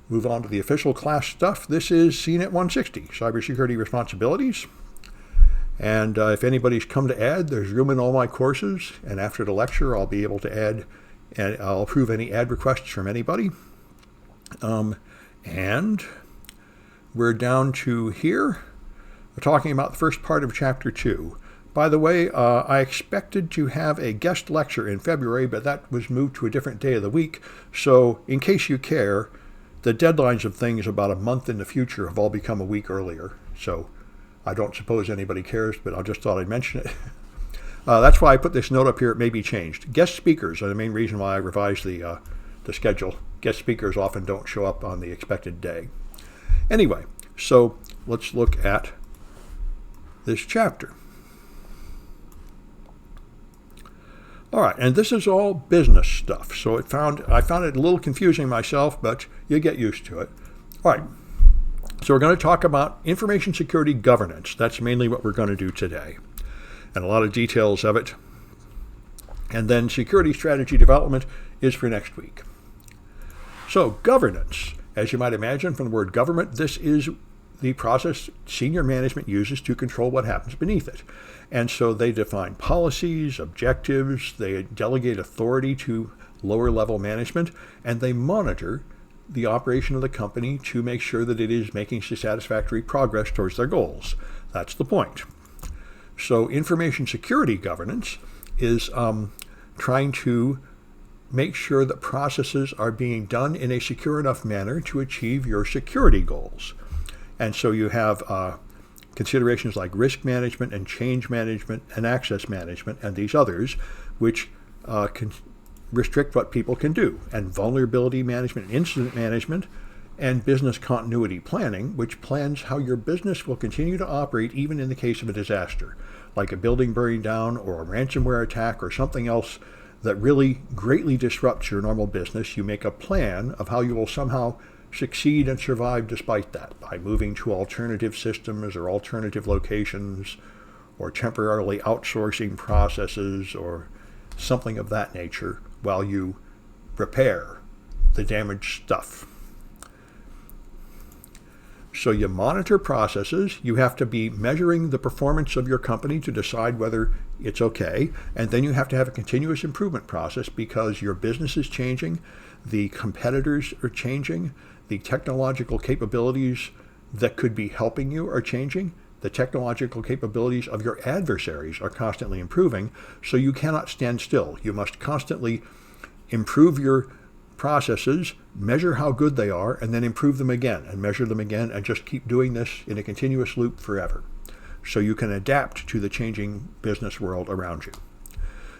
Move on to the official class stuff. This is CNET 160, Cybersecurity Responsibilities. And if anybody's come to add, there's room in all my courses. And after the lecture, I'll be able to add, and I'll approve any add requests from anybody. And we're down to here. We're talking about the first part of Chapter 2. By the way, I expected to have a guest lecture in February, but that was moved to a different day of the week. So in case you care, the deadlines of things about a month in the future have all become a week earlier. So I don't suppose anybody cares, but I just thought I'd mention it. That's why I put this note up here. It may be changed. Guest speakers are the main reason why I revised the schedule. Guest speakers often don't show up on the expected day. Anyway, so let's look at this chapter. All right, and this is all business stuff. So I found it a little confusing myself, but you get used to it. All right, so we're going to talk about information security governance. That's mainly what we're going to do today, and a lot of details of it. And then security strategy development is for next week. So governance, as you might imagine from the word government, this is the process senior management uses to control what happens beneath it. And so they define policies, objectives, they delegate authority to lower level management, and they monitor the operation of the company to make sure that it is making satisfactory progress towards their goals. That's the point. So information security governance is trying to make sure that processes are being done in a secure enough manner to achieve your security goals. And so you have considerations like risk management and change management and access management and these others, which can restrict what people can do, and vulnerability management and incident management, and business continuity planning, which plans how your business will continue to operate even in the case of a disaster, like a building burning down or a ransomware attack or something else that really greatly disrupts your normal business. You make a plan of how you will somehow succeed and survive despite that by moving to alternative systems or alternative locations or temporarily outsourcing processes or something of that nature while you repair the damaged stuff. So you monitor processes. You have to be measuring the performance of your company to decide whether it's okay. And then you have to have a continuous improvement process because your business is changing, the competitors are changing, the technological capabilities that could be helping you are changing. The technological capabilities of your adversaries are constantly improving, so you cannot stand still. You must constantly improve your processes, measure how good they are, and then improve them again and measure them again, and just keep doing this in a continuous loop forever. So you can adapt to the changing business world around you.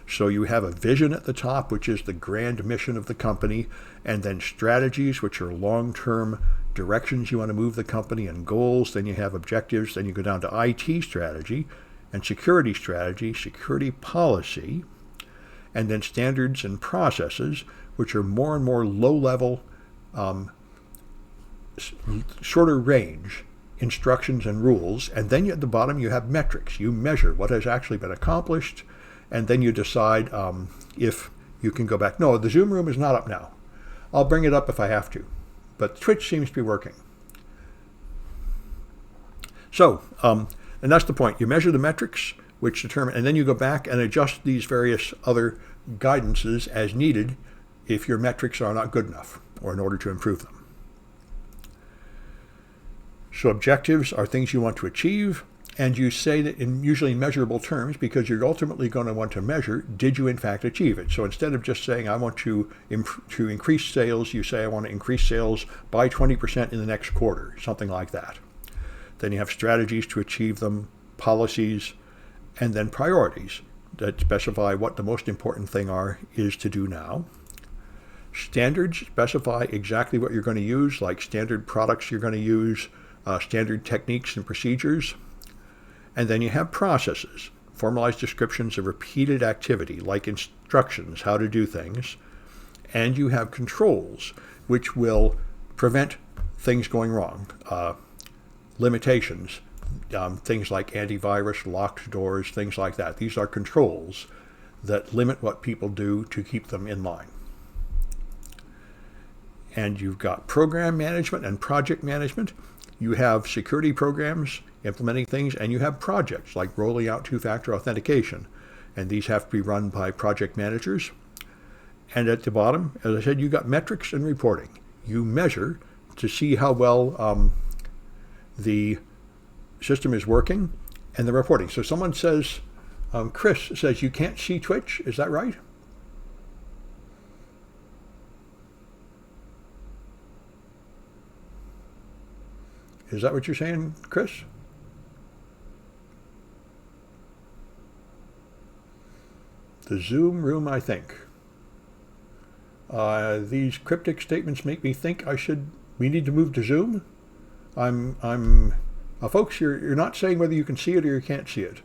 So you have a vision at the top, which is the grand mission of the company, and then strategies, which are long-term directions you want to move the company, and goals. Then you have objectives. Then you go down to IT strategy and security strategy, security policy, and then standards and processes, which are more and more low-level, shorter range instructions and rules. And then at the bottom you have metrics. You measure what has actually been accomplished, and then you decide if you can go back. No, the Zoom room is not up now. I'll bring it up if I have to, but Twitch seems to be working. So, and that's the point. You measure the metrics, which determine, and then you go back and adjust these various other guidances as needed if your metrics are not good enough or in order to improve them. So objectives are things you want to achieve, and you say that in usually measurable terms because you're ultimately going to want to measure, did you in fact achieve it? So instead of just saying I want to increase sales, you say I want to increase sales by 20% in the next quarter, something like that. Then you have strategies to achieve them, policies, and then priorities that specify what the most important thing is to do now. Standards specify exactly what you're going to use, like standard products you're going to use, standard techniques and procedures. And then you have processes, formalized descriptions of repeated activity, like instructions, how to do things. And you have controls, which will prevent things going wrong. Limitations, things like antivirus, locked doors, things like that. These are controls that limit what people do to keep them in line. and you've got program management and project management. You have security programs implementing things, and you have projects like rolling out two-factor authentication. And these have to be run by project managers. And at the bottom, as I said, you've got metrics and reporting. You measure to see how well the system is working and the reporting. So someone says, Chris says you can't see Twitch. Is that right? Is that what you're saying, Chris? The Zoom room, I think. These cryptic statements make me think we need to move to Zoom. Folks, you're not saying whether you can see it or you can't see it.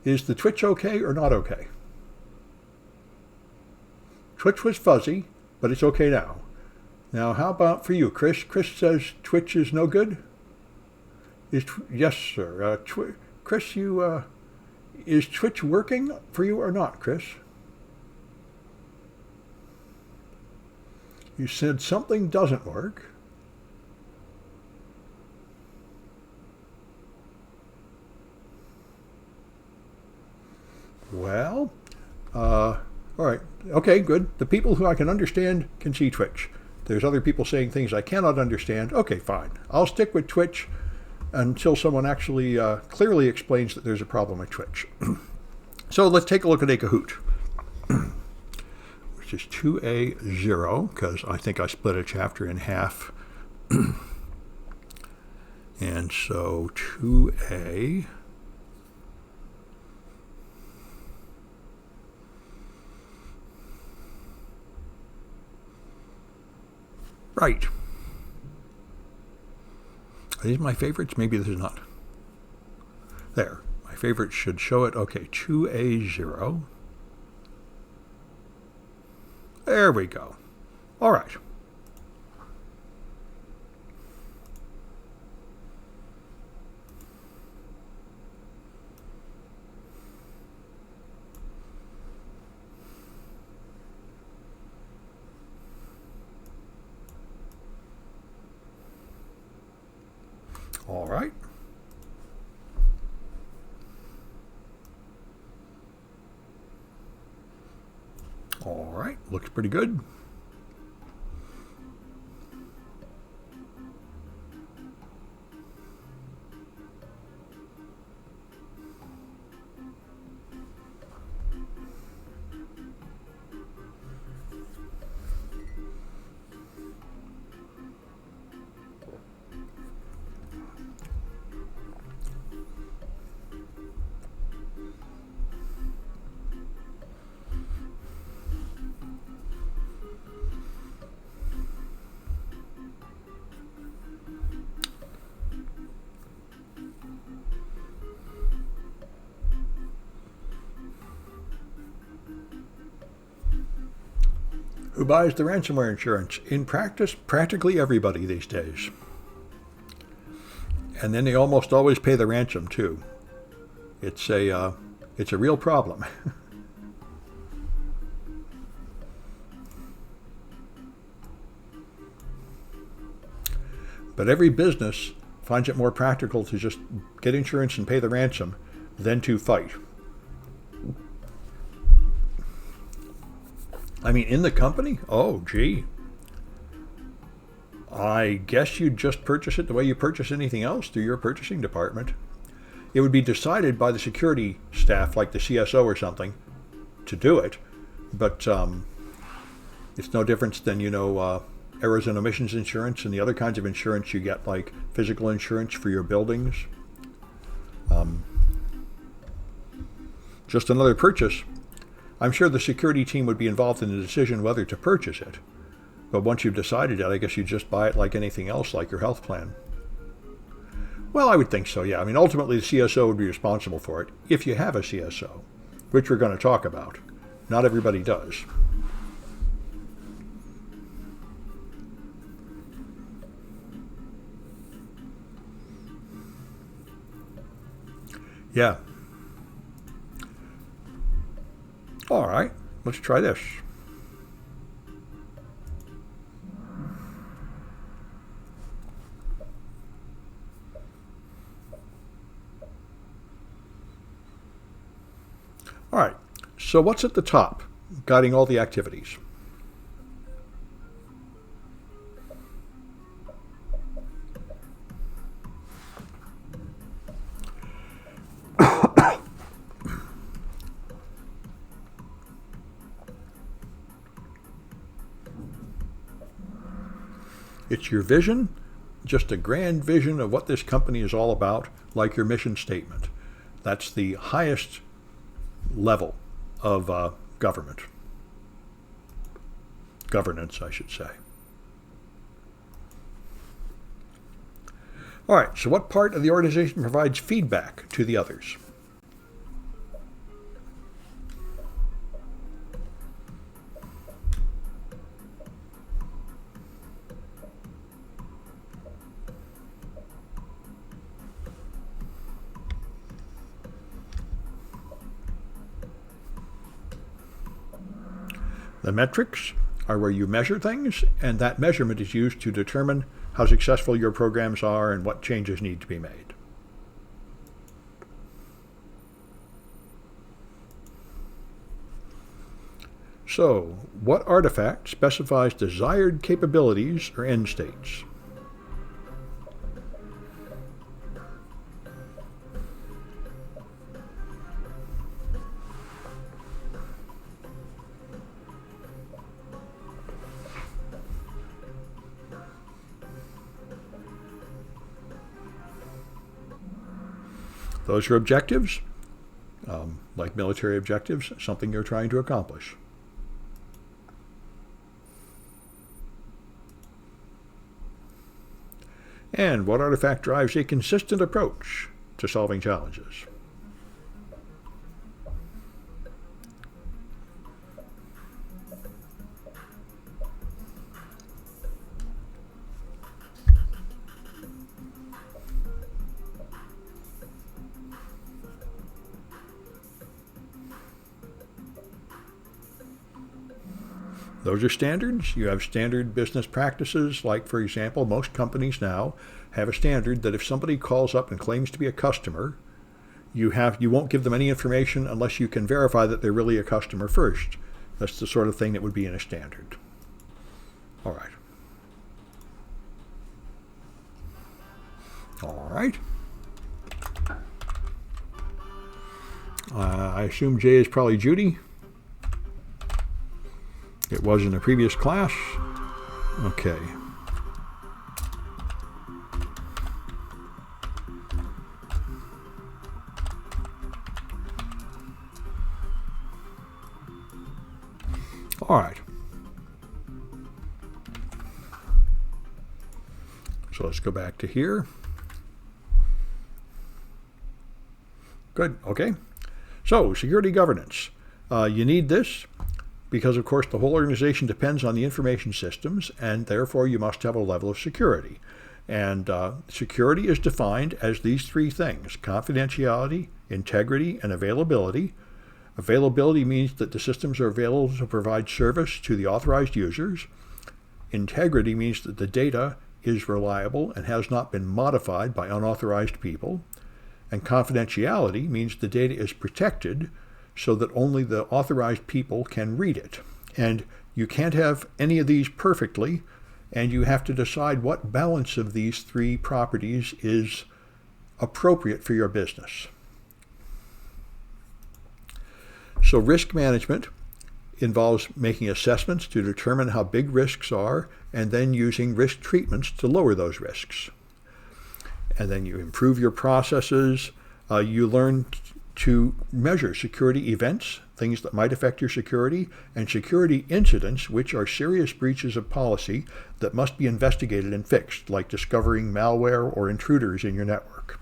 Is the Twitch okay or not okay? Twitch was fuzzy, but it's okay now. Now, how about for you, Chris? Chris says Twitch is no good? Yes, sir. Chris, is Twitch working for you or not, Chris? You said something doesn't work. Well, all right. Okay, good. The people who I can understand can see Twitch. There's other people saying things I cannot understand. Okay, fine. I'll stick with Twitch until someone actually clearly explains that there's a problem with Twitch. So let's take a look at a Kahoot, which is 2A0, because I think I split a chapter in half. And so 2A. Right. Are these my favorites? Maybe this is not. There. My favorites should show it. Okay, 2A0. There we go. All right. All right. All right, looks pretty good. Who buys the ransomware insurance? In practice, practically everybody these days. And then they almost always pay the ransom too. It's a real problem. But every business finds it more practical to just get insurance and pay the ransom than to fight. I mean, in the company? Oh, gee. I guess you'd just purchase it the way you purchase anything else through your purchasing department. It would be decided by the security staff, like the CSO or something, to do it. But it's no difference than, errors and omissions insurance and the other kinds of insurance you get, like physical insurance for your buildings. Just another purchase. I'm sure the security team would be involved in the decision whether to purchase it. But once you've decided that, I guess you just buy it like anything else, like your health plan. Well, I would think so, yeah. I mean, ultimately, the CSO would be responsible for it, if you have a CSO, which we're going to talk about. Not everybody does. Yeah. All right, let's try this. All right, so what's at the top, guiding all the activities? It's your vision, just a grand vision of what this company is all about, like your mission statement. That's the highest level of governance, I should say. All right, so what part of the organization provides feedback to the others? The metrics are where you measure things, and that measurement is used to determine how successful your programs are and what changes need to be made. So, what artifact specifies desired capabilities or end states? Those are objectives, like military objectives, something you're trying to accomplish. And what artifact drives a consistent approach to solving challenges? Those are standards. You have standard business practices, like, for example, most companies now have a standard that if somebody calls up and claims to be a customer, you won't give them any information unless you can verify that they're really a customer first. That's the sort of thing that would be in a standard. All right. All right. I assume J is probably Judy. It was in a previous class. Okay. All right. So let's go back to here. Good. Okay. So security governance. You need this because, of course, the whole organization depends on the information systems, and therefore you must have a level of security. And security is defined as these three things: confidentiality, integrity, and availability. Availability means that the systems are available to provide service to the authorized users. Integrity means that the data is reliable and has not been modified by unauthorized people. And confidentiality means the data is protected so that only the authorized people can read it. And you can't have any of these perfectly, and you have to decide what balance of these three properties is appropriate for your business. So risk management involves making assessments to determine how big risks are, and then using risk treatments to lower those risks. And then you improve your processes. You learn to measure security events, things that might affect your security, and security incidents, which are serious breaches of policy that must be investigated and fixed, like discovering malware or intruders in your network.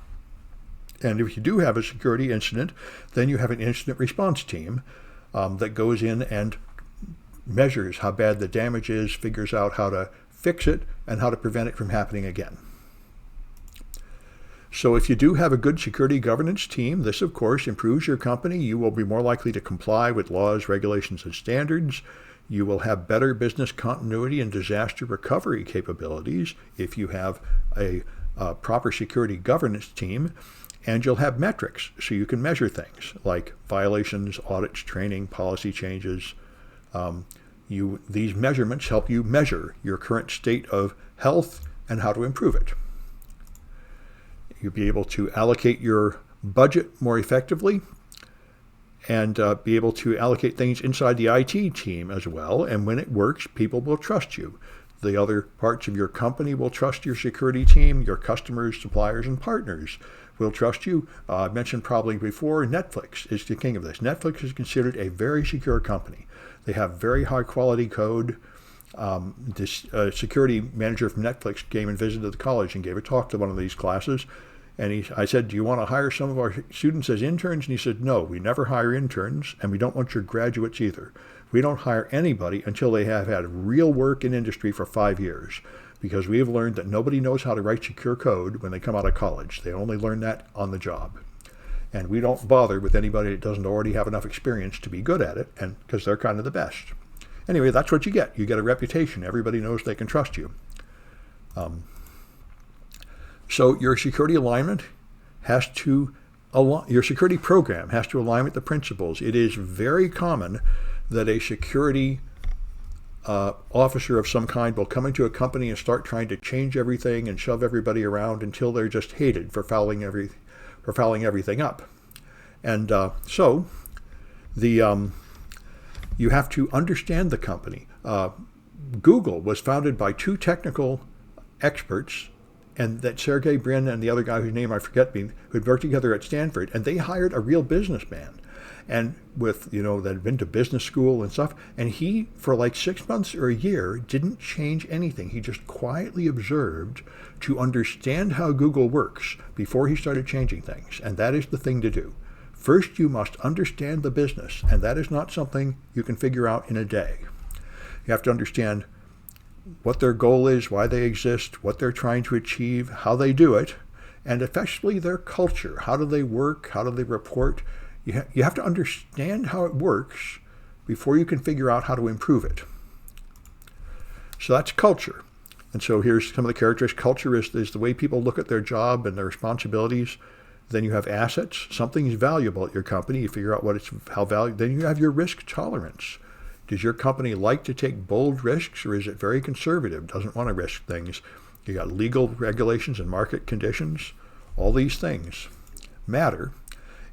And if you do have a security incident, then you have an incident response team that goes in and measures how bad the damage is, figures out how to fix it, and how to prevent it from happening again. So if you do have a good security governance team, this, of course, improves your company. You will be more likely to comply with laws, regulations, and standards. You will have better business continuity and disaster recovery capabilities if you have a proper security governance team. And you'll have metrics so you can measure things like violations, audits, training, policy changes. These measurements help you measure your current state of health and how to improve it. You'll be able to allocate your budget more effectively and be able to allocate things inside the IT team as well. And when it works, people will trust you. The other parts of your company will trust your security team. Your customers, suppliers, and partners will trust you. I mentioned probably before, Netflix is the king of this. Netflix is considered a very secure company. They have very high quality code. This security manager from Netflix came and visited the college and gave a talk to one of these classes. And I said, do you want to hire some of our students as interns? And he said, no, we never hire interns, and we don't want your graduates either. We don't hire anybody until they have had real work in industry for 5 years, because we have learned that nobody knows how to write secure code when they come out of college. They only learn that on the job. And we don't bother with anybody that doesn't already have enough experience to be good at it, and because they're kind of the best. Anyway, that's what you get. You get a reputation. Everybody knows they can trust you. So your security alignment has to your security program has to align with the principles. It is very common that a security officer of some kind will come into a company and start trying to change everything and shove everybody around until they're just hated for fouling everything up. And so you have to understand the company. Google was founded by two technical experts, and that Sergey Brin and the other guy whose name I forget, who had worked together at Stanford, and they hired a real businessman, and that had been to business school and stuff. And he, for like 6 months or a year, didn't change anything. He just quietly observed to understand how Google works before he started changing things. And that is the thing to do. First, you must understand the business, and that is not something you can figure out in a day. You have to understand what their goal is, why they exist, what they're trying to achieve, how they do it, and especially their culture. How do they work? How do they report? You have to understand how it works before you can figure out how to improve it. So that's culture. And so here's some of the characteristics. Culture is the way people look at their job and their responsibilities. Then you have assets. Something is valuable at your company. You figure out how valuable. Then you have your risk tolerance. Does your company like to take bold risks, or is it very conservative, doesn't want to risk things? You got legal regulations and market conditions. All these things matter.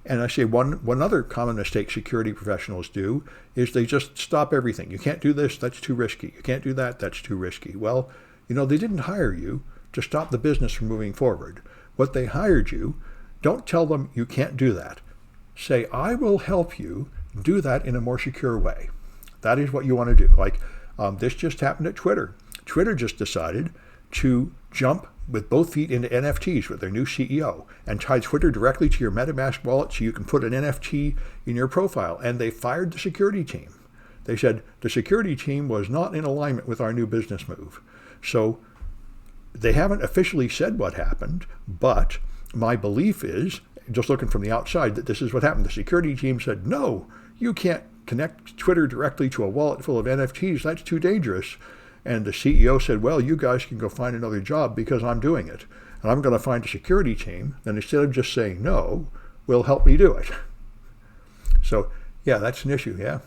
And I say one other common mistake security professionals do is they just stop everything. You can't do this, that's too risky. You can't do that, that's too risky. Well, they didn't hire you to stop the business from moving forward. What they hired you, don't tell them you can't do that. Say, I will help you do that in a more secure way. That is what you want to do. Like this just happened at Twitter. Twitter just decided to jump with both feet into NFTs with their new CEO and tie Twitter directly to your MetaMask wallet so you can put an NFT in your profile. And they fired the security team. They said the security team was not in alignment with our new business move. So they haven't officially said what happened, but my belief is, just looking from the outside, that this is what happened. The security team said, no, you can't connect Twitter directly to a wallet full of NFTs. That's too dangerous. And the CEO said, well, you guys can go find another job because I'm doing it. And I'm going to find a security team. And instead of just saying no, will help me do it. So, yeah, that's an issue, yeah.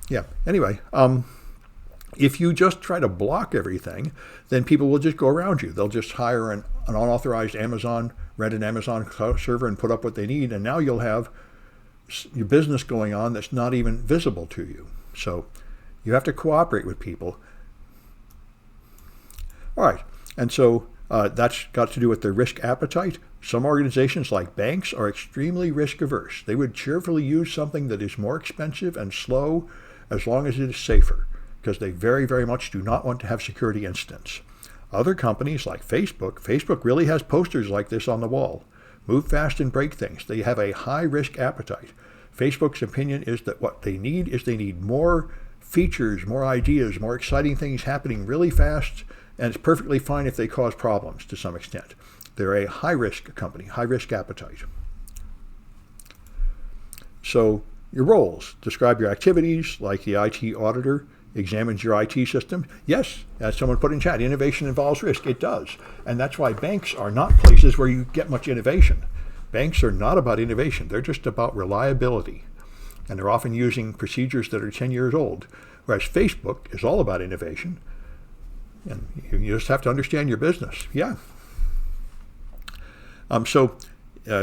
Yeah, anyway, if you just try to block everything, then people will just go around you. They'll just hire an unauthorized rent an Amazon server and put up what they need. And now you'll have your business going on that's not even visible to you. So you have to cooperate with people. All right, and so that's got to do with their risk appetite. Some organizations like banks are extremely risk averse. They would cheerfully use something that is more expensive and slow as long as it is safer, because they very, very much do not want to have security incidents. Other companies like Facebook really has posters like this on the wall. Move fast and break things. They have a high risk appetite. Facebook's opinion is that what they need more features, more ideas, more exciting things happening really fast, and it's perfectly fine if they cause problems to some extent. They're a high-risk company, high-risk appetite. So your roles. Describe your activities, like the IT auditor. examines your IT system. Yes, as someone put in chat, innovation involves risk. It does. And that's why banks are not places where you get much innovation. Banks are not about innovation. They're just about reliability. And they're often using procedures that are 10 years old. Whereas Facebook is all about innovation. And you just have to understand your business. Yeah.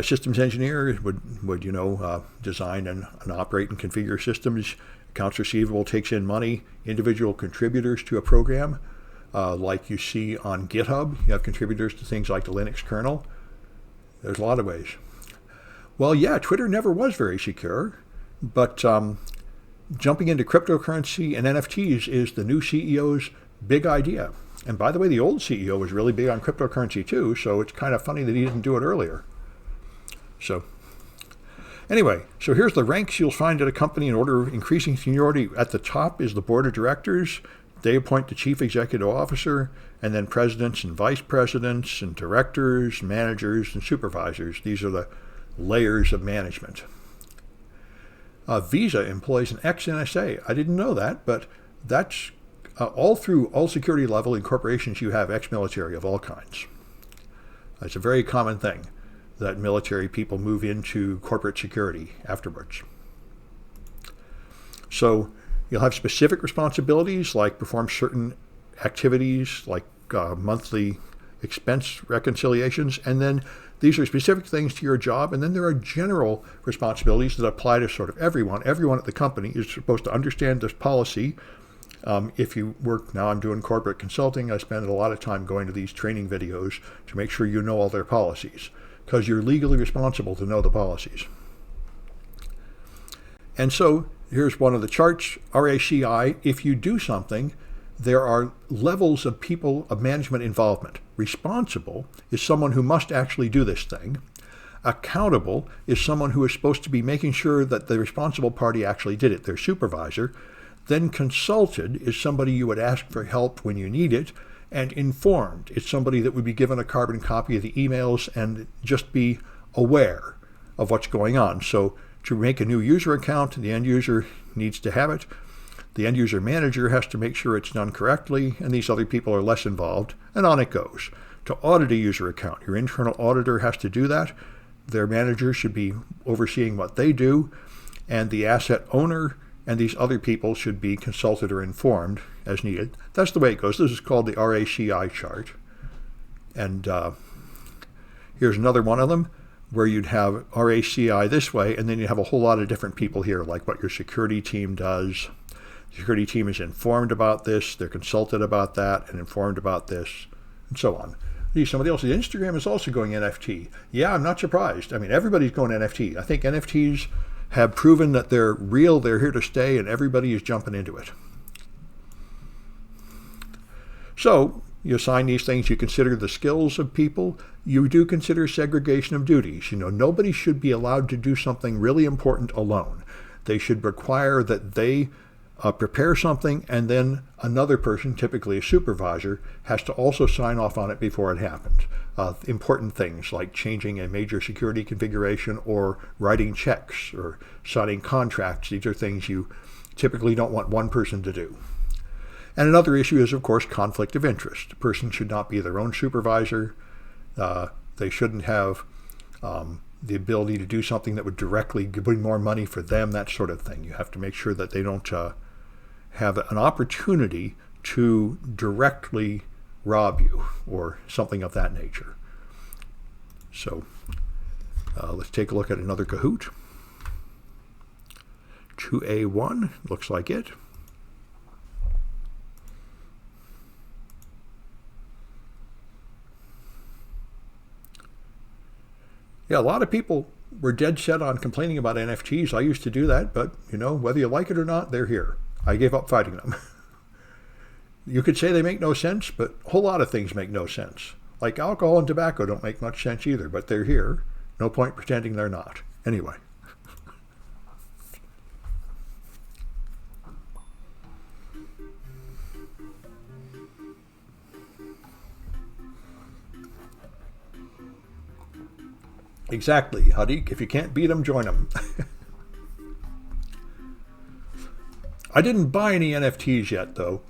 Systems engineer would design and operate and configure systems. Accounts receivable takes in money. Individual contributors to a program, like you see on GitHub. You have contributors to things like the Linux kernel. There's a lot of ways. Well, yeah, Twitter never was very secure, but jumping into cryptocurrency and NFTs is the new CEO's big idea. And by the way, the old CEO was really big on cryptocurrency too, so it's kind of funny that he didn't do it earlier. So anyway, so here's the ranks you'll find at a company in order of increasing seniority. At the top is the board of directors. They appoint the chief executive officer, and then presidents and vice presidents and directors, managers, and supervisors. These are the layers of management. Visa employs an ex-NSA. I didn't know that, but that's all through all security level in corporations. You have ex-military of all kinds. It's a very common thing that military people move into corporate security afterwards. So you'll have specific responsibilities like perform certain activities like monthly expense reconciliations, and then these are specific things to your job, and then there are general responsibilities that apply to sort of everyone. Everyone at the company is supposed to understand this policy. If you work, now I'm doing corporate consulting, I spend a lot of time going to these training videos to make sure you know all their policies, because you're legally responsible to know the policies. And so here's one of the charts, RACI. If you do something, there are levels of people of management involvement. Responsible is someone who must actually do this thing. Accountable is someone who is supposed to be making sure that the responsible party actually did it, their supervisor. Then consulted is somebody you would ask for help when you need it. And informed is somebody that would be given a carbon copy of the emails and just be aware of what's going on. So to make a new user account, the end user needs to have it. The end user manager has to make sure it's done correctly, and these other people are less involved, and on it goes. To audit a user account, your internal auditor has to do that. Their manager should be overseeing what they do, and the asset owner and these other people should be consulted or informed as needed. That's the way it goes. This is called the RACI chart. And here's another one of them where you'd have RACI this way, and then you have a whole lot of different people here, like what your security team does. The security team is informed about this, they're consulted about that, and informed about this, and so on. Somebody else says, Instagram is also going NFT. Yeah, I'm not surprised. I mean, everybody's going NFT. I think NFTs have proven that they're real, they're here to stay, and everybody is jumping into it. So you assign these things, you consider the skills of people, you do consider segregation of duties. Nobody should be allowed to do something really important alone. They should require that they prepare something, and then another person, typically a supervisor, has to also sign off on it before it happens. Important things like changing a major security configuration or writing checks or signing contracts. These are things you typically don't want one person to do. And another issue is, of course, conflict of interest. A person should not be their own supervisor. They shouldn't have the ability to do something that would directly bring more money for them, that sort of thing. You have to make sure that they don't have an opportunity to directly rob you or something of that nature. So let's take a look at another Kahoot. 2A1 looks like it. Yeah, a lot of people were dead set on complaining about NFTs. I used to do that, but whether you like it or not, they're here. I gave up fighting them. You could say they make no sense, but a whole lot of things make no sense. Like alcohol and tobacco don't make much sense either, but they're here. No point pretending they're not. Anyway. Exactly, Hadik. If you can't beat them, join them. I didn't buy any NFTs yet, though.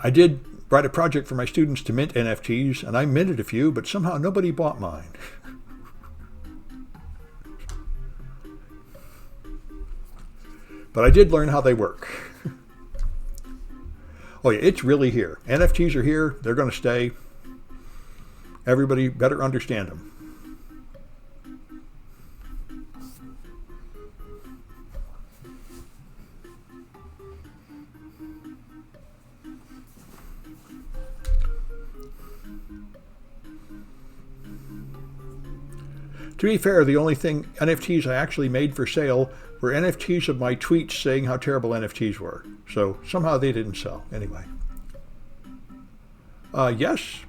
I did write a project for my students to mint NFTs, and I minted a few, but somehow nobody bought mine. But I did learn how they work. Oh yeah, it's really here. NFTs are here. They're going to stay. Everybody better understand them. To be fair, the only thing NFTs I actually made for sale were NFTs of my tweets saying how terrible NFTs were. So somehow they didn't sell. Anyway. Yes,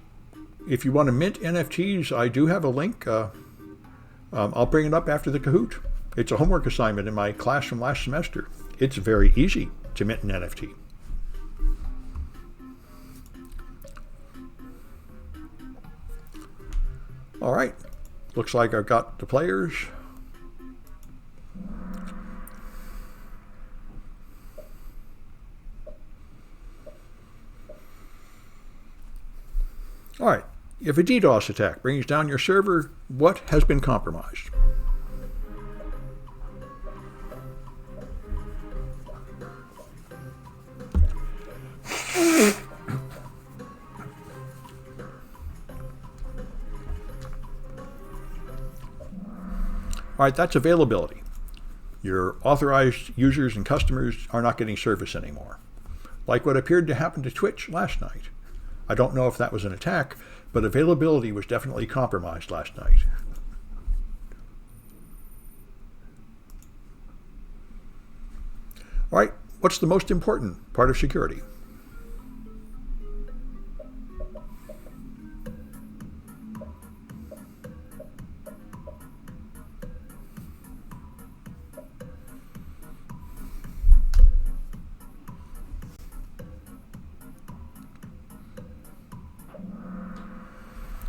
if you want to mint NFTs, I do have a link. I'll bring it up after the Kahoot. It's a homework assignment in my class from last semester. It's very easy to mint an NFT. All right. Looks like I've got the players. All right. If a DDoS attack brings down your server, what has been compromised? All right, that's availability. Your authorized users and customers are not getting service anymore, like what appeared to happen to Twitch last night. I don't know if that was an attack, but availability was definitely compromised last night. All right, what's the most important part of security?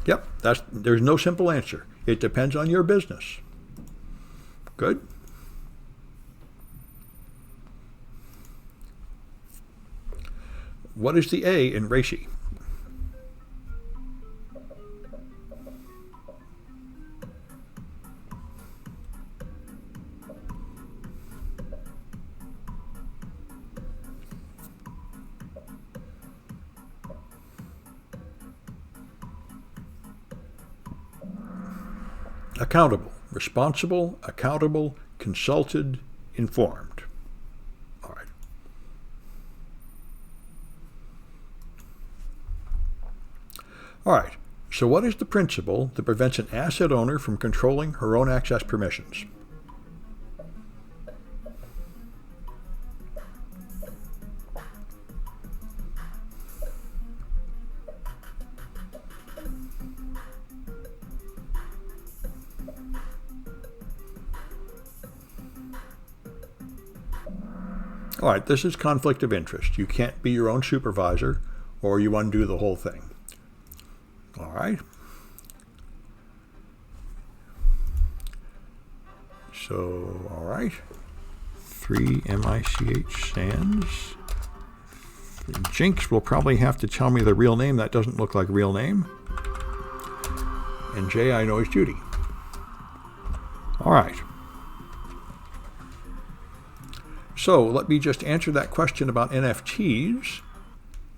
Yep, there's no simple answer. It depends on your business. Good. What is the A in RACI? Accountable, responsible, accountable, consulted, informed. All right. All right. So what is the principle that prevents an asset owner from controlling her own access permissions? All right, this is conflict of interest. You can't be your own supervisor or you undo the whole thing. All right. So, all right. 3 MICH stands. Jinx will probably have to tell me the real name. That doesn't look like a real name. And J I know is Judy. All right. So let me just answer that question about NFTs.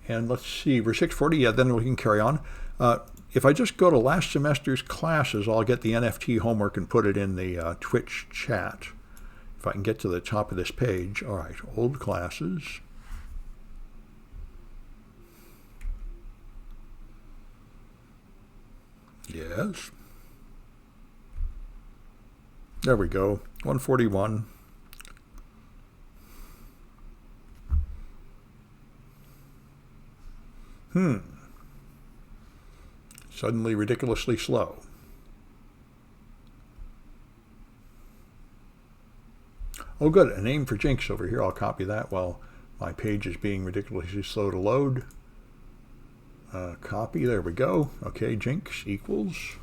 And let's see, we're 6:40. Yeah, then we can carry on. If I just go to last semester's classes, I'll get the NFT homework and put it in the Twitch chat. If I can get to the top of this page. All right, old classes. Yes. There we go, 141. Suddenly ridiculously slow. Oh good, a name for Jinx over here. I'll copy that while my page is being ridiculously slow to load. Copy, there we go. Okay, Jinx equals.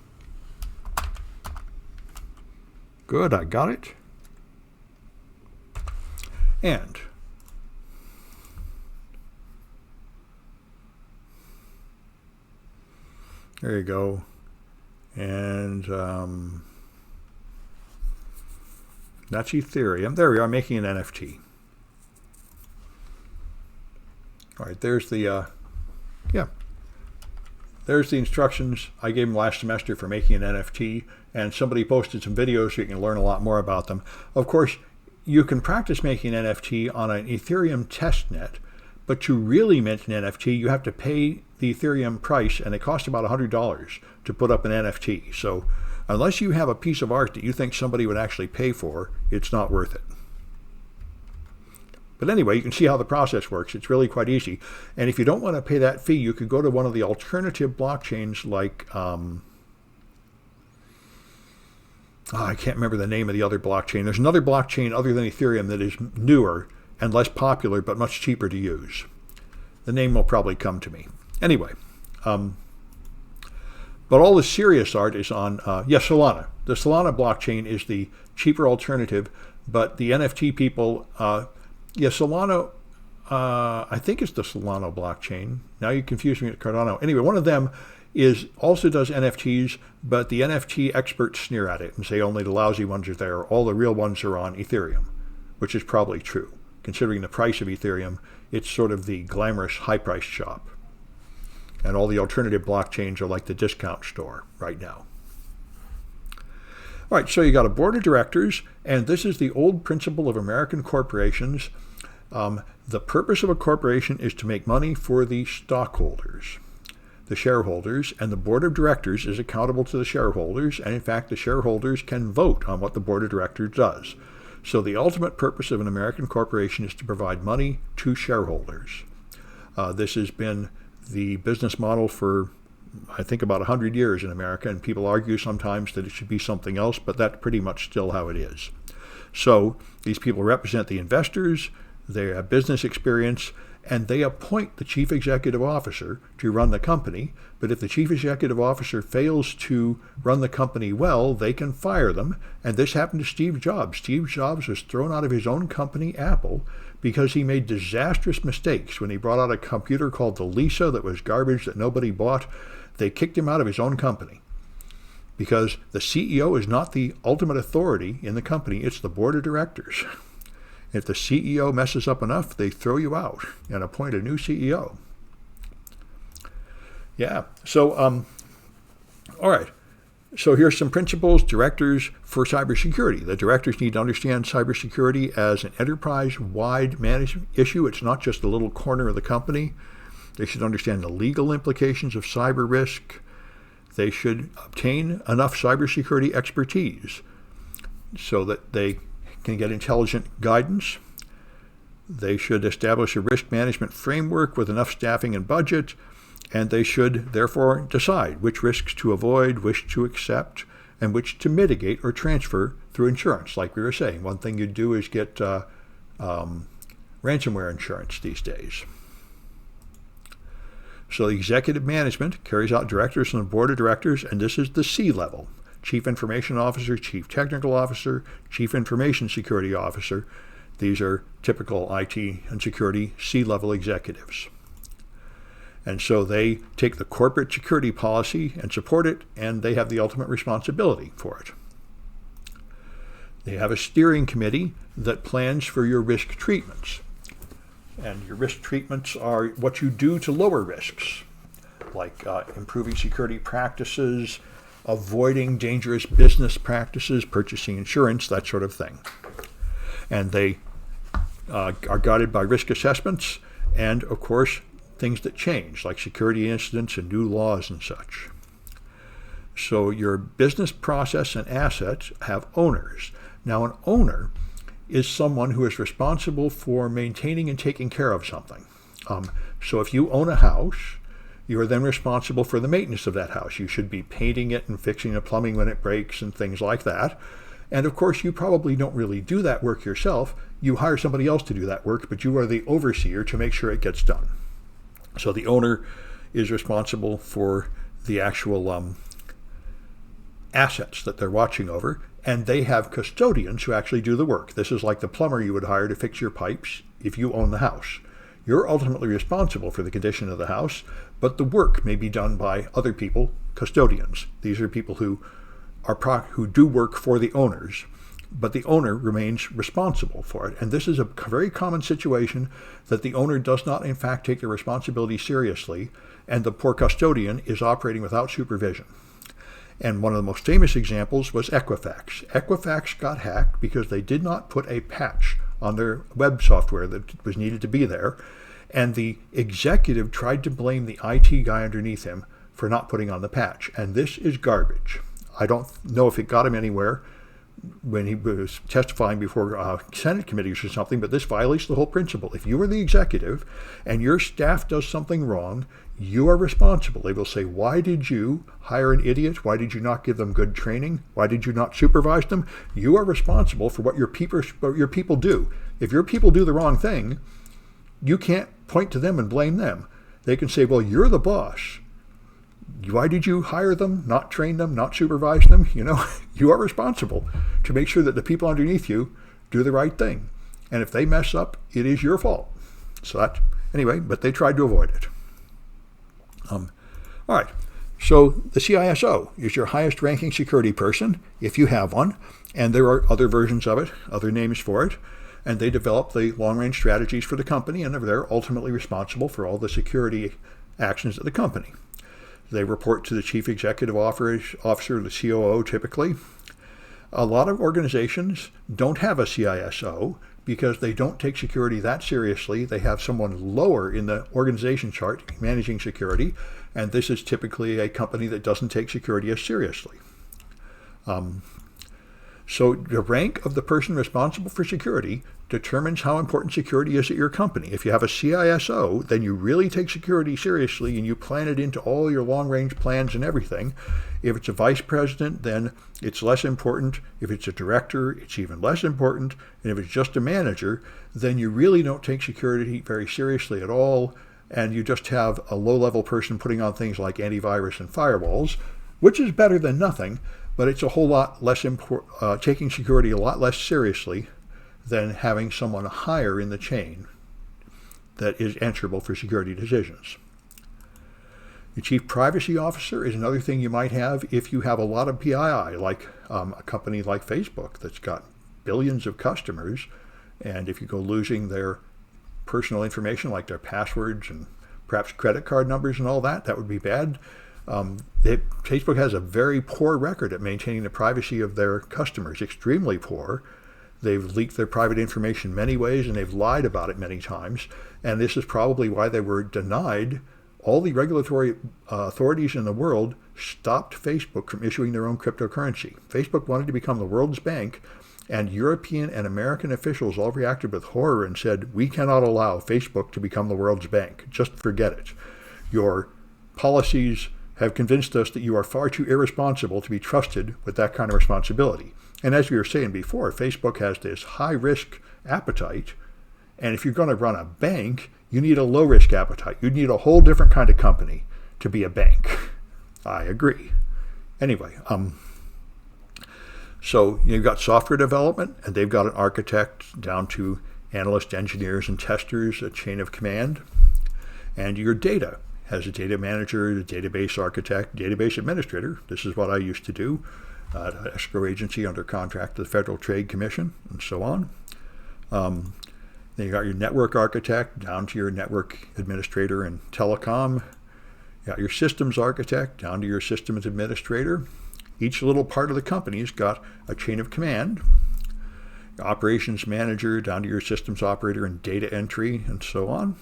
Good, I got it. And There you go. And that's Ethereum. There we are, making an NFT. All right, there's the, there's the instructions I gave him last semester for making an NFT, and somebody posted some videos so you can learn a lot more about them. Of course, you can practice making an NFT on an Ethereum testnet, but to really mint an NFT, you have to pay the Ethereum price, and it costs about $100 to put up an NFT. So unless you have a piece of art that you think somebody would actually pay for, it's not worth it. But anyway, you can see how the process works. It's really quite easy. And if you don't want to pay that fee, you could go to one of the alternative blockchains like, I can't remember the name of the other blockchain. There's another blockchain other than Ethereum that is newer and less popular, but much cheaper to use. The name will probably come to me. Anyway, but all the serious art is on, Solana. The Solana blockchain is the cheaper alternative, but the NFT people, Solana, I think it's the Solana blockchain. Now you confuse me with Cardano. Anyway, one of them also does NFTs, but the NFT experts sneer at it and say only the lousy ones are there. All the real ones are on Ethereum, which is probably true. Considering the price of Ethereum, it's sort of the glamorous high-priced shop. And all the alternative blockchains are like the discount store right now. All right, so you got a board of directors, and this is the old principle of American corporations. The purpose of a corporation is to make money for the stockholders, the shareholders, and the board of directors is accountable to the shareholders, and in fact, the shareholders can vote on what the board of directors does. So the ultimate purpose of an American corporation is to provide money to shareholders. This has been the business model for, I think, about 100 years in America, and people argue sometimes that it should be something else, but that's pretty much still how it is. So these people represent the investors, they have business experience, and they appoint the chief executive officer to run the company. But if the chief executive officer fails to run the company well, they can fire them. And this happened to Steve Jobs. Steve Jobs was thrown out of his own company, Apple, because he made disastrous mistakes. When he brought out a computer called the Lisa that was garbage that nobody bought, they kicked him out of his own company. Because the CEO is not the ultimate authority in the company, it's the board of directors. If the CEO messes up enough, they throw you out and appoint a new CEO. Yeah, so, all right. So here's some principles, directors for cybersecurity. The directors need to understand cybersecurity as an enterprise-wide management issue. It's not just a little corner of the company. They should understand the legal implications of cyber risk. They should obtain enough cybersecurity expertise so that they can get intelligent guidance. They should establish a risk management framework with enough staffing and budget, and they should therefore decide which risks to avoid, which to accept, and which to mitigate or transfer through insurance. Like we were saying, one thing you do is get ransomware insurance these days. So the executive management carries out directors on the board of directors, and this is the C level. Chief Information Officer, Chief Technical Officer, Chief Information Security Officer. These are typical IT and security C-level executives. And so they take the corporate security policy and support it, and they have the ultimate responsibility for it. They have a steering committee that plans for your risk treatments. And your risk treatments are what you do to lower risks, like improving security practices, avoiding dangerous business practices, purchasing insurance, that sort of thing. And they are guided by risk assessments and, of course, things that change, like security incidents and new laws and such. So your business process and assets have owners. Now, an owner is someone who is responsible for maintaining and taking care of something. So if you own a house, you are then responsible for the maintenance of that house. You should be painting it and fixing the plumbing when it breaks and things like that. And of course, you probably don't really do that work yourself. You hire somebody else to do that work, but you are the overseer to make sure it gets done. So the owner is responsible for the actual assets that they're watching over, and they have custodians who actually do the work. This is like the plumber you would hire to fix your pipes if you own the house. You're ultimately responsible for the condition of the house, but the work may be done by other people, custodians. These are people who do work for the owners, but the owner remains responsible for it. And this is a very common situation that the owner does not, in fact, take their responsibility seriously, and the poor custodian is operating without supervision. And one of the most famous examples was Equifax. Equifax got hacked because they did not put a patch on their web software that was needed to be there, and the executive tried to blame the IT guy underneath him for not putting on the patch. And this is garbage. I don't know if it got him anywhere when he was testifying before Senate committees or something, but this violates the whole principle. If you are the executive and your staff does something wrong, you are responsible. They will say, why did you hire an idiot? Why did you not give them good training? Why did you not supervise them? You are responsible for what your people do. If your people do the wrong thing, you can't point to them and blame them. They can say, well, you're the boss. Why did you hire them, not train them, not supervise them? You are responsible to make sure that the people underneath you do the right thing. And if they mess up, it is your fault. Anyway, but they tried to avoid it. All right. So the CISO is your highest ranking security person, if you have one. And there are other versions of it, other names for it. And they develop the long-range strategies for the company, and they're ultimately responsible for all the security actions of the company. They report to the chief executive officer, the COO typically. A lot of organizations don't have a CISO because they don't take security that seriously. They have someone lower in the organization chart managing security, and this is typically a company that doesn't take security as seriously. So the rank of the person responsible for security determines how important security is at your company. If you have a CISO, then you really take security seriously and you plan it into all your long-range plans and everything. If it's a vice president, then it's less important. If it's a director, it's even less important. And if it's just a manager, then you really don't take security very seriously at all, and you just have a low-level person putting on things like antivirus and firewalls, which is better than nothing, but it's a whole lot less taking security a lot less seriously than having someone higher in the chain that is answerable for security decisions. The chief privacy officer is another thing you might have if you have a lot of PII, like a company like Facebook that's got billions of customers, and if you go losing their personal information like their passwords and perhaps credit card numbers and all that, that would be bad. Facebook has a very poor record at maintaining the privacy of their customers, extremely poor. They've leaked their private information many ways, and they've lied about it many times. And this is probably why they were denied. All the regulatory authorities in the world stopped Facebook from issuing their own cryptocurrency. Facebook wanted to become the world's bank, and European and American officials all reacted with horror and said, we cannot allow Facebook to become the world's bank. Just forget it. Your policies have convinced us that you are far too irresponsible to be trusted with that kind of responsibility. And as we were saying before, Facebook has this high-risk appetite, and if you're going to run a bank, you need a low-risk appetite. You need a whole different kind of company to be a bank. I agree. Anyway, so you've got software development, and they've got an architect down to analysts, engineers, and testers, a chain of command. And your data has a data manager, a database architect, database administrator. This is what I used to do. An escrow agency under contract to the Federal Trade Commission, and so on. Then you got your network architect down to your network administrator and telecom. You got your systems architect down to your systems administrator. Each little part of the company's got a chain of command. Your operations manager down to your systems operator and data entry, and so on.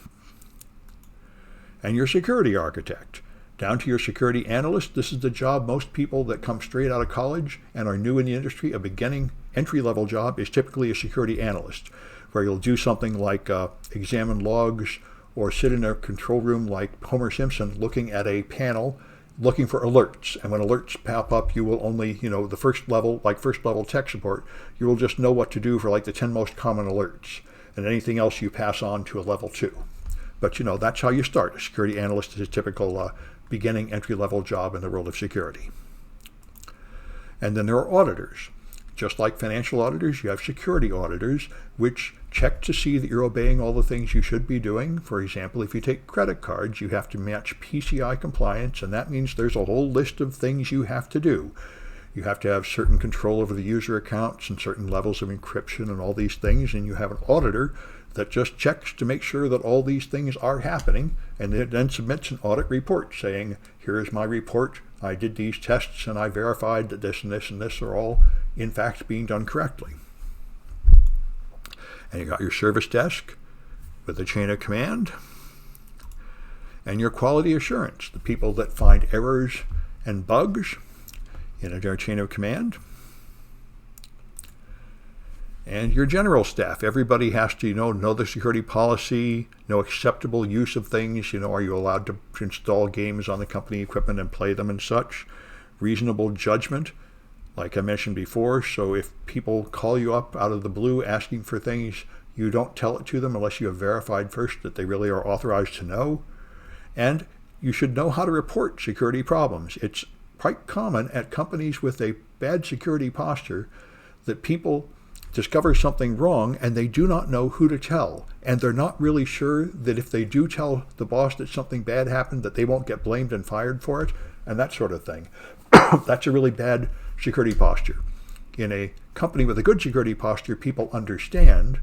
And your security architect down to your security analyst. This is the job most people that come straight out of college and are new in the industry, a beginning entry-level job is typically a security analyst, where you'll do something like examine logs or sit in a control room like Homer Simpson looking at a panel looking for alerts. And when alerts pop up, you will only, the first level, like first level tech support, you will just know what to do for like the 10 most common alerts. And anything else you pass on to a level 2. But that's how you start. A security analyst is a typical beginning entry-level job in the world of security. And then there are auditors. Just like financial auditors, you have security auditors, which check to see that you're obeying all the things you should be doing. For example, if you take credit cards, you have to match PCI compliance, and that means there's a whole list of things you have to do. You have to have certain control over the user accounts and certain levels of encryption and all these things, and you have an auditor that just checks to make sure that all these things are happening, and it then submits an audit report saying, here is my report, I did these tests and I verified that this and this and this are all in fact being done correctly. And you got your service desk with a chain of command, and your quality assurance, the people that find errors and bugs in their chain of command. And your general staff, everybody has to know the security policy, know acceptable use of things. Are you allowed to install games on the company equipment and play them and such? Reasonable judgment, like I mentioned before. So if people call you up out of the blue asking for things, you don't tell it to them unless you have verified first that they really are authorized to know. And you should know how to report security problems. It's quite common at companies with a bad security posture that people discover something wrong and they do not know who to tell. And they're not really sure that if they do tell the boss that something bad happened, that they won't get blamed and fired for it, and that sort of thing. That's a really bad security posture. In a company with a good security posture, people understand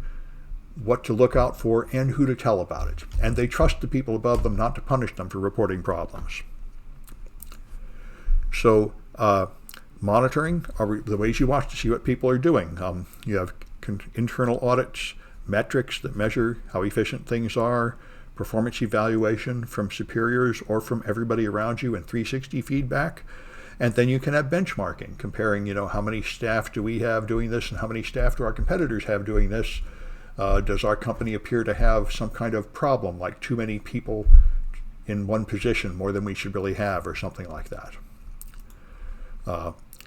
what to look out for and who to tell about it. And they trust the people above them not to punish them for reporting problems. So monitoring are the ways you watch to see what people are doing. You have internal audits, metrics that measure how efficient things are, performance evaluation from superiors or from everybody around you, and 360 feedback. And then you can have benchmarking, comparing, how many staff do we have doing this and how many staff do our competitors have doing this. Does our company appear to have some kind of problem, like too many people in one position, more than we should really have, or something like that.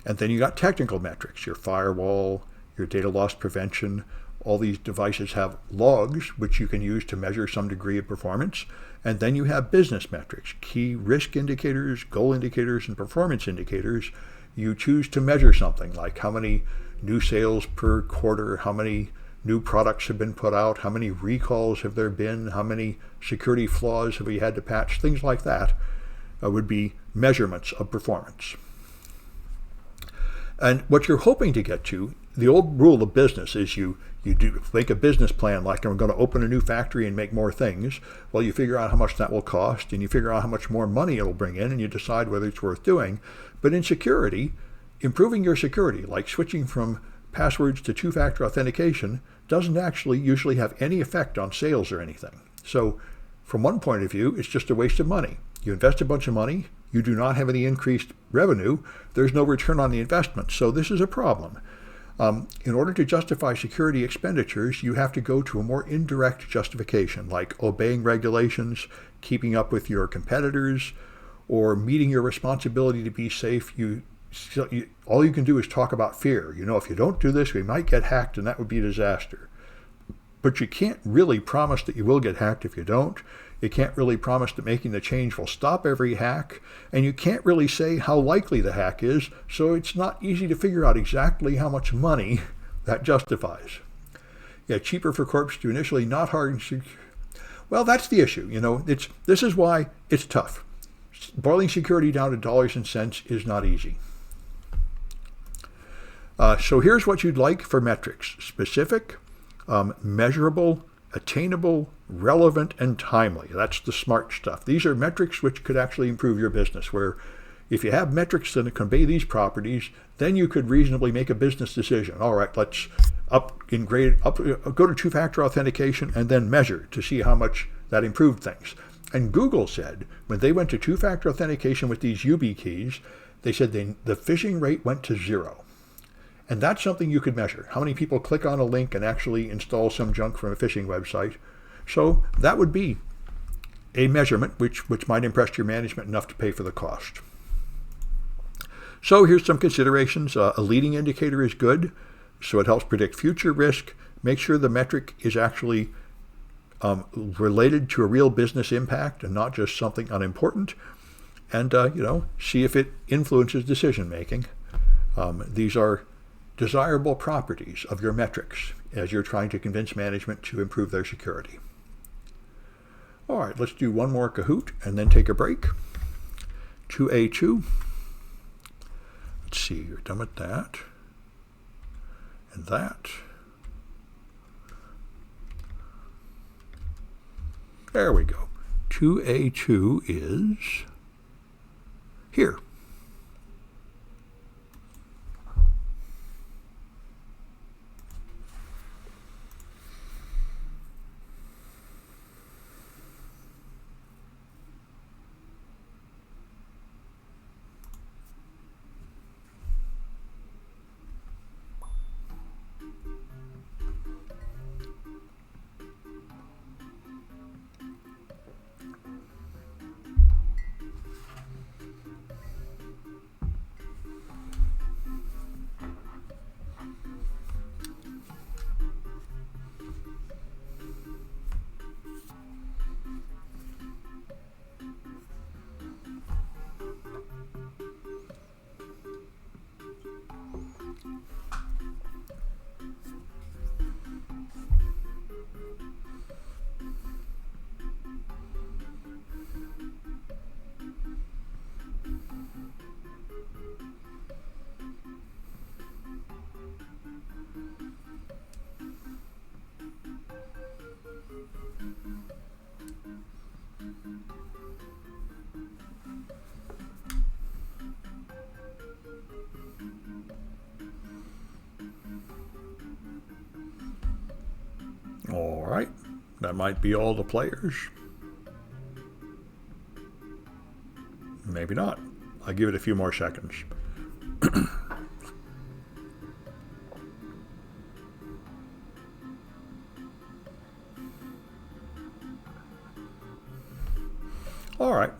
And then you got technical metrics, your firewall, your data loss prevention. All these devices have logs, which you can use to measure some degree of performance. And then you have business metrics, key risk indicators, goal indicators, and performance indicators. You choose to measure something like how many new sales per quarter, how many new products have been put out, how many recalls have there been, how many security flaws have we had to patch, things like that would be measurements of performance. And what you're hoping to get to, the old rule of business is you do make a business plan like I'm going to open a new factory and make more things. Well, you figure out how much that will cost, and you figure out how much more money it'll bring in, and you decide whether it's worth doing. But in security, improving your security, like switching from passwords to two-factor authentication, doesn't actually usually have any effect on sales or anything. So from one point of view, it's just a waste of money. You invest a bunch of money, you do not have any increased revenue, there's no return on the investment. So this is a problem. In order to justify security expenditures, you have to go to a more indirect justification, like obeying regulations, keeping up with your competitors, or meeting your responsibility to be safe. All you can do is talk about fear. If you don't do this, we might get hacked, and that would be a disaster. But you can't really promise that you will get hacked if you don't. You can't really promise that making the change will stop every hack, and you can't really say how likely the hack is, so it's not easy to figure out exactly how much money that justifies. Yeah, cheaper for corps to initially, not hard. Well, that's the issue. This is why it's tough. Boiling security down to dollars and cents is not easy. So here's what you'd like for metrics: specific, measurable, attainable, relevant, and timely. That's the smart stuff. These are metrics which could actually improve your business, where if you have metrics that convey these properties, then you could reasonably make a business decision. All right, let's go to two-factor authentication and then measure to see how much that improved things. And Google said when they went to two-factor authentication with these YubiKeys, they said the phishing rate went to 0. And that's something you could measure. How many people click on a link and actually install some junk from a phishing website? So that would be a measurement which might impress your management enough to pay for the cost. So here's some considerations. A leading indicator is good, so it helps predict future risk. Make sure the metric is actually related to a real business impact and not just something unimportant. And see if it influences decision making. These are desirable properties of your metrics. as you're trying to convince management to improve their security. All right, let's do one more Kahoot and then take a break. 2A2. Let's see, you're done with that. And that. There we go. 2A2 is here. All right, that might be all the players. Maybe not. I'll give it a few more seconds. All right.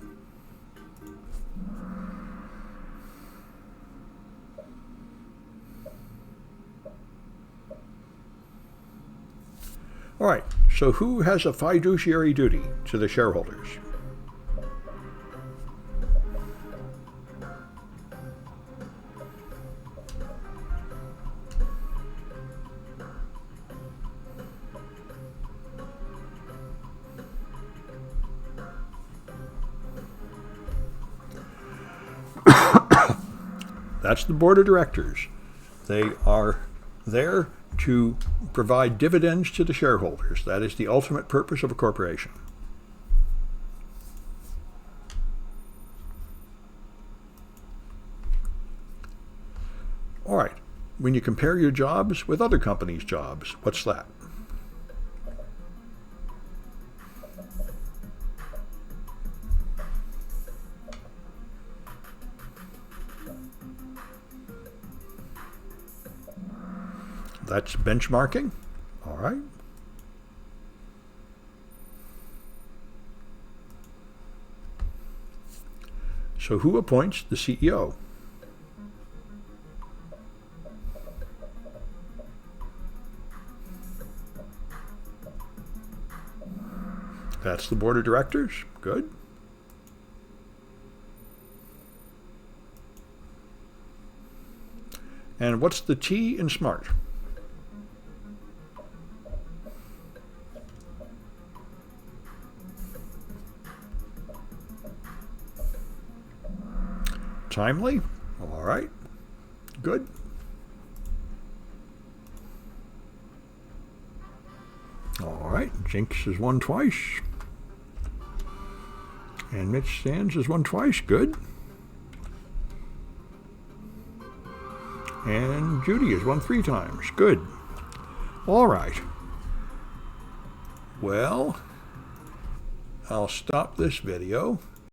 All right, so who has a fiduciary duty to the shareholders? That's the board of directors. They are there to provide dividends to the shareholders. That is the ultimate purpose of a corporation. All right, when you compare your jobs with other companies' jobs, what's that? That's benchmarking. All right. So who appoints the CEO? That's the board of directors. Good. And what's the T in SMART? Timely. All right. Good. All right. Jinx has won twice. And Mitch Sands has won twice. Good. And Judy has won 3 times. Good. All right. Well, I'll stop this video.